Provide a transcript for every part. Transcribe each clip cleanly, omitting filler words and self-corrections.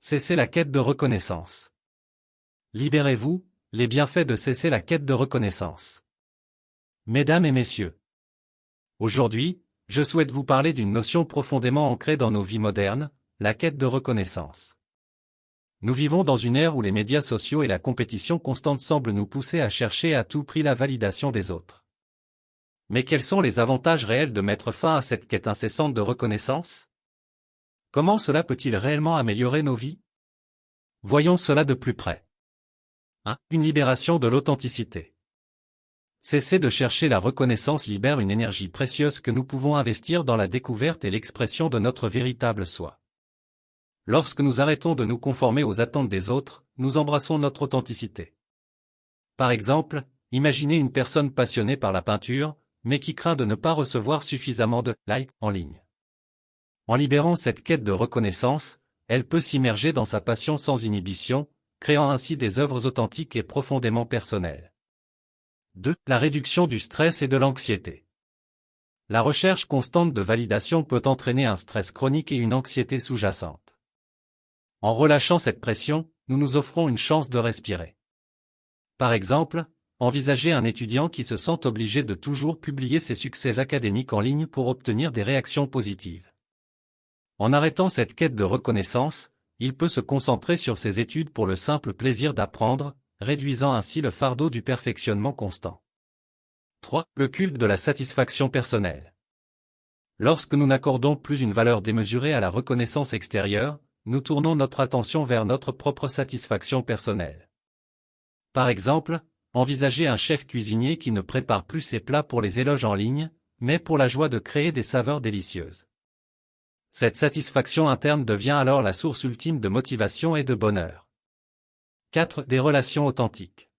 Cessez la quête de reconnaissance. Libérez-vous, les bienfaits de cesser la quête de reconnaissance. Mesdames et messieurs, aujourd'hui, je souhaite vous parler d'une notion profondément ancrée dans nos vies modernes, la quête de reconnaissance. Nous vivons dans une ère où les médias sociaux et la compétition constante semblent nous pousser à chercher à tout prix la validation des autres. Mais quels sont les avantages réels de mettre fin à cette quête incessante de reconnaissance? Comment cela peut-il réellement améliorer nos vies? Voyons cela de plus près. 1. Une libération de l'authenticité. Cesser de chercher la reconnaissance libère une énergie précieuse que nous pouvons investir dans la découverte et l'expression de notre véritable soi. Lorsque nous arrêtons de nous conformer aux attentes des autres, nous embrassons notre authenticité. Par exemple, imaginez une personne passionnée par la peinture, mais qui craint de ne pas recevoir suffisamment de likes en ligne. En libérant cette quête de reconnaissance, elle peut s'immerger dans sa passion sans inhibition, créant ainsi des œuvres authentiques et profondément personnelles. 2. La réduction du stress et de l'anxiété. La recherche constante de validation peut entraîner un stress chronique et une anxiété sous-jacente. En relâchant cette pression, nous nous offrons une chance de respirer. Par exemple, envisagez un étudiant qui se sent obligé de toujours publier ses succès académiques en ligne pour obtenir des réactions positives. En arrêtant cette quête de reconnaissance, il peut se concentrer sur ses études pour le simple plaisir d'apprendre, réduisant ainsi le fardeau du perfectionnement constant. 3. Le culte de la satisfaction personnelle. Lorsque nous n'accordons plus une valeur démesurée à la reconnaissance extérieure, nous tournons notre attention vers notre propre satisfaction personnelle. Par exemple, envisagez un chef cuisinier qui ne prépare plus ses plats pour les éloges en ligne, mais pour la joie de créer des saveurs délicieuses. Cette satisfaction interne devient alors la source ultime de motivation et de bonheur. 4. Des relations authentiques.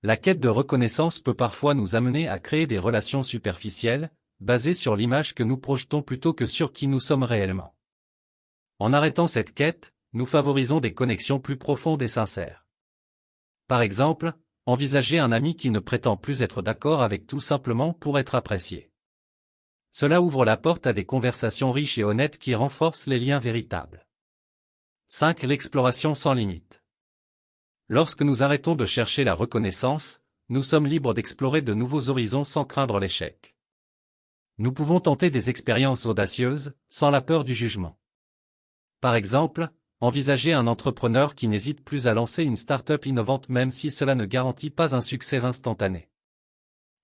La quête de reconnaissance peut parfois nous amener à créer des relations superficielles, basées sur l'image que nous projetons plutôt que sur qui nous sommes réellement. En arrêtant cette quête, nous favorisons des connexions plus profondes et sincères. Par exemple, envisagez un ami qui ne prétend plus être d'accord avec tout simplement pour être apprécié. Cela ouvre la porte à des conversations riches et honnêtes qui renforcent les liens véritables. 5. L'exploration sans limite. Lorsque nous arrêtons de chercher la reconnaissance, nous sommes libres d'explorer de nouveaux horizons sans craindre l'échec. Nous pouvons tenter des expériences audacieuses, sans la peur du jugement. Par exemple, envisagez un entrepreneur qui n'hésite plus à lancer une start-up innovante même si cela ne garantit pas un succès instantané.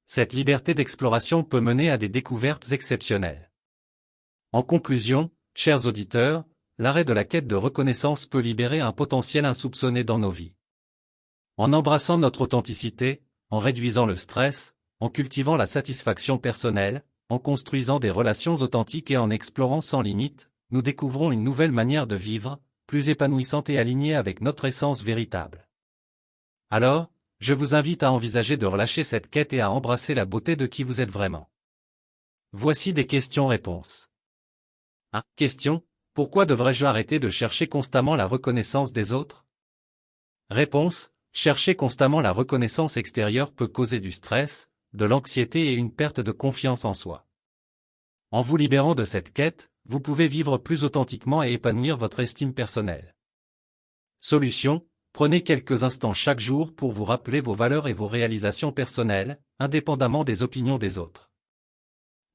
Cette liberté d'exploration peut mener à des découvertes exceptionnelles. En conclusion, chers auditeurs, l'arrêt de la quête de reconnaissance peut libérer un potentiel insoupçonné dans nos vies. En embrassant notre authenticité, en réduisant le stress, en cultivant la satisfaction personnelle, en construisant des relations authentiques et en explorant sans limite, nous découvrons une nouvelle manière de vivre, plus épanouissante et alignée avec notre essence véritable. Alors, je vous invite à envisager de relâcher cette quête et à embrasser la beauté de qui vous êtes vraiment. Voici des questions-réponses. 1. Question: pourquoi devrais-je arrêter de chercher constamment la reconnaissance des autres? Réponse: chercher constamment la reconnaissance extérieure peut causer du stress, de l'anxiété et une perte de confiance en soi. En vous libérant de cette quête, vous pouvez vivre plus authentiquement et épanouir votre estime personnelle. Solution: prenez quelques instants chaque jour pour vous rappeler vos valeurs et vos réalisations personnelles, indépendamment des opinions des autres.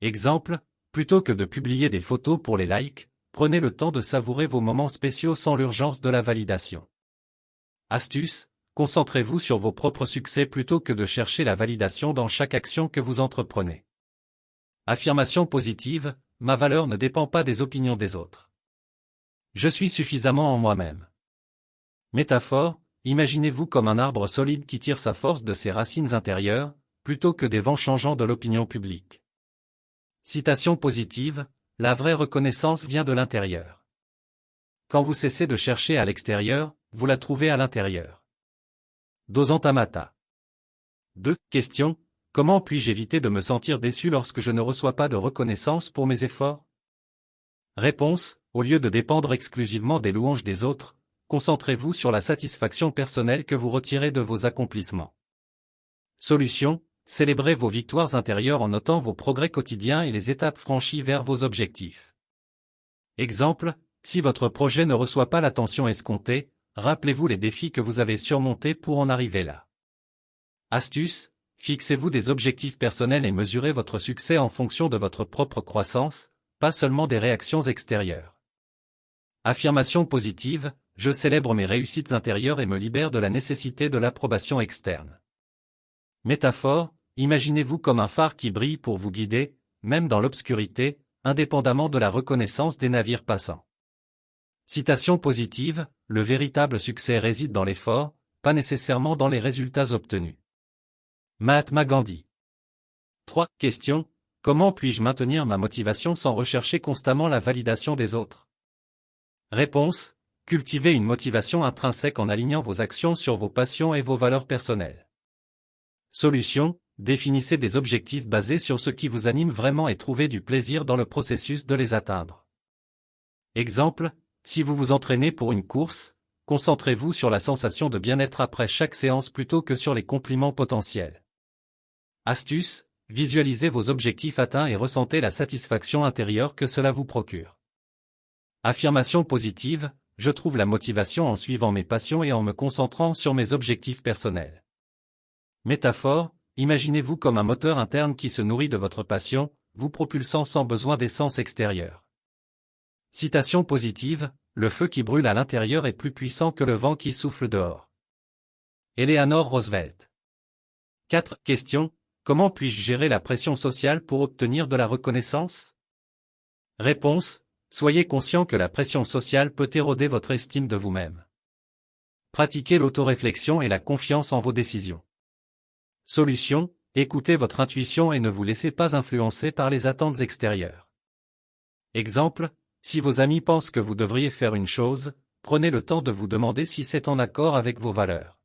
Exemple: plutôt que de publier des photos pour les likes, prenez le temps de savourer vos moments spéciaux sans l'urgence de la validation. Astuce: concentrez-vous sur vos propres succès plutôt que de chercher la validation dans chaque action que vous entreprenez. Affirmation positive: ma valeur ne dépend pas des opinions des autres. Je suis suffisamment en moi-même. Métaphore: imaginez-vous comme un arbre solide qui tire sa force de ses racines intérieures, plutôt que des vents changeants de l'opinion publique. Citation positive: la vraie reconnaissance vient de l'intérieur. Quand vous cessez de chercher à l'extérieur, vous la trouvez à l'intérieur. Dosantamata. 2. Question: comment puis-je éviter de me sentir déçu lorsque je ne reçois pas de reconnaissance pour mes efforts? Réponse: au lieu de dépendre exclusivement des louanges des autres, concentrez-vous sur la satisfaction personnelle que vous retirez de vos accomplissements. Solution: célébrez vos victoires intérieures en notant vos progrès quotidiens et les étapes franchies vers vos objectifs. Exemple: Si votre projet ne reçoit pas l'attention escomptée, rappelez-vous les défis que vous avez surmontés pour en arriver là. Astuce, fixez-vous des objectifs personnels et mesurez votre succès en fonction de votre propre croissance, pas seulement des réactions extérieures. Affirmation positive, je célèbre mes réussites intérieures et me libère de la nécessité de l'approbation externe. Métaphore, imaginez-vous comme un phare qui brille pour vous guider, même dans l'obscurité, indépendamment de la reconnaissance des navires passants. Citation positive, le véritable succès réside dans l'effort, pas nécessairement dans les résultats obtenus. Mahatma Gandhi. 3. Question. Comment puis-je maintenir ma motivation sans rechercher constamment la validation des autres? Réponse. Cultivez une motivation intrinsèque en alignant vos actions sur vos passions et vos valeurs personnelles. Solution. Définissez des objectifs basés sur ce qui vous anime vraiment et trouvez du plaisir dans le processus de les atteindre. Exemple. Si vous vous entraînez pour une course, concentrez-vous sur la sensation de bien-être après chaque séance plutôt que sur les compliments potentiels. Astuce, visualisez vos objectifs atteints et ressentez la satisfaction intérieure que cela vous procure. Affirmation positive, je trouve la motivation en suivant mes passions et en me concentrant sur mes objectifs personnels. Métaphore, imaginez-vous comme un moteur interne qui se nourrit de votre passion, vous propulsant sans besoin d'essence extérieure. Citation positive, le feu qui brûle à l'intérieur est plus puissant que le vent qui souffle dehors. Eleanor Roosevelt. 4. Question. Comment puis-je gérer la pression sociale pour obtenir de la reconnaissance? Réponse. Soyez conscient que la pression sociale peut éroder votre estime de vous-même. Pratiquez l'autoréflexion et la confiance en vos décisions. Solution. Écoutez votre intuition et ne vous laissez pas influencer par les attentes extérieures. Exemple. Si vos amis pensent que vous devriez faire une chose, prenez le temps de vous demander si c'est en accord avec vos valeurs.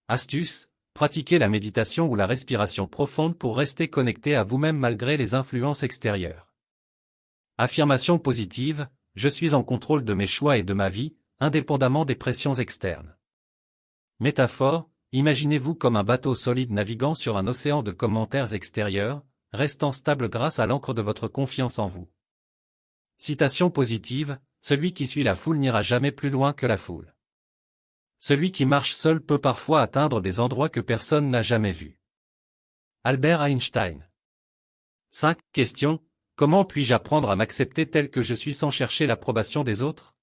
Astuce, pratiquez la méditation ou la respiration profonde pour rester connecté à vous-même malgré les influences extérieures. Affirmation positive, je suis en contrôle de mes choix et de ma vie, indépendamment des pressions externes. Métaphore, imaginez-vous comme un bateau solide naviguant sur un océan de commentaires extérieurs, restant stable grâce à l'ancre de votre confiance en vous. Citation positive, celui qui suit la foule n'ira jamais plus loin que la foule. Celui qui marche seul peut parfois atteindre des endroits que personne n'a jamais vus. Albert Einstein. 5. Question. Comment puis-je apprendre à m'accepter tel que je suis sans chercher l'approbation des autres?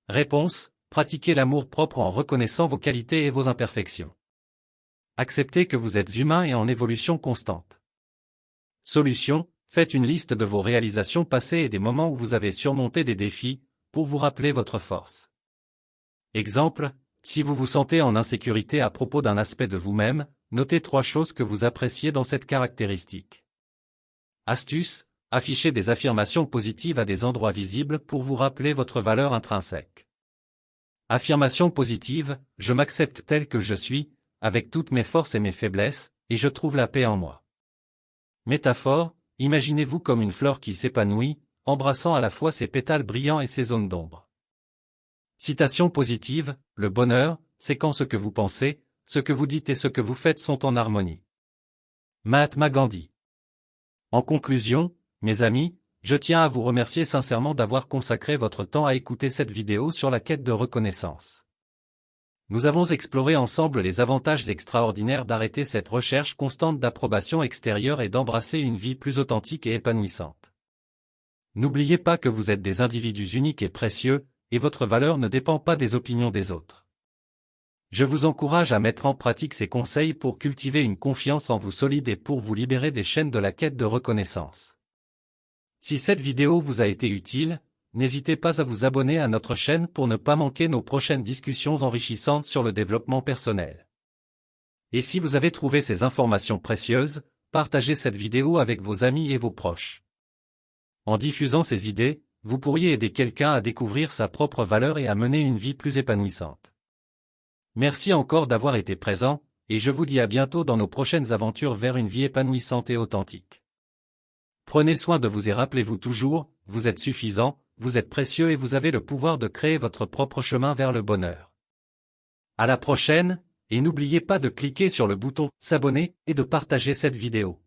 Réponse. Pratiquez l'amour-propre en reconnaissant vos qualités et vos imperfections. Acceptez que vous êtes humain et en évolution constante. Solution. Faites une liste de vos réalisations passées et des moments où vous avez surmonté des défis, pour vous rappeler votre force. Exemple, si vous vous sentez en insécurité à propos d'un aspect de vous-même, notez 3 choses que vous appréciez dans cette caractéristique. Astuce, affichez des affirmations positives à des endroits visibles pour vous rappeler votre valeur intrinsèque. Affirmation positive, je m'accepte tel que je suis, avec toutes mes forces et mes faiblesses, et je trouve la paix en moi. Métaphore, imaginez-vous comme une fleur qui s'épanouit, embrassant à la fois ses pétales brillants et ses zones d'ombre. Citation positive, le bonheur, c'est quand ce que vous pensez, ce que vous dites et ce que vous faites sont en harmonie. Mahatma Gandhi. En conclusion, mes amis, je tiens à vous remercier sincèrement d'avoir consacré votre temps à écouter cette vidéo sur la quête de reconnaissance. Nous avons exploré ensemble les avantages extraordinaires d'arrêter cette recherche constante d'approbation extérieure et d'embrasser une vie plus authentique et épanouissante. N'oubliez pas que vous êtes des individus uniques et précieux, et votre valeur ne dépend pas des opinions des autres. Je vous encourage à mettre en pratique ces conseils pour cultiver une confiance en vous solide et pour vous libérer des chaînes de la quête de reconnaissance. Si cette vidéo vous a été utile, n'hésitez pas à vous abonner à notre chaîne pour ne pas manquer nos prochaines discussions enrichissantes sur le développement personnel. Et si vous avez trouvé ces informations précieuses, partagez cette vidéo avec vos amis et vos proches. En diffusant ces idées, vous pourriez aider quelqu'un à découvrir sa propre valeur et à mener une vie plus épanouissante. Merci encore d'avoir été présent, et je vous dis à bientôt dans nos prochaines aventures vers une vie épanouissante et authentique. Prenez soin de vous et rappelez-vous toujours, vous êtes suffisant, vous êtes précieux et vous avez le pouvoir de créer votre propre chemin vers le bonheur. À la prochaine, et n'oubliez pas de cliquer sur le bouton « S'abonner » et de partager cette vidéo.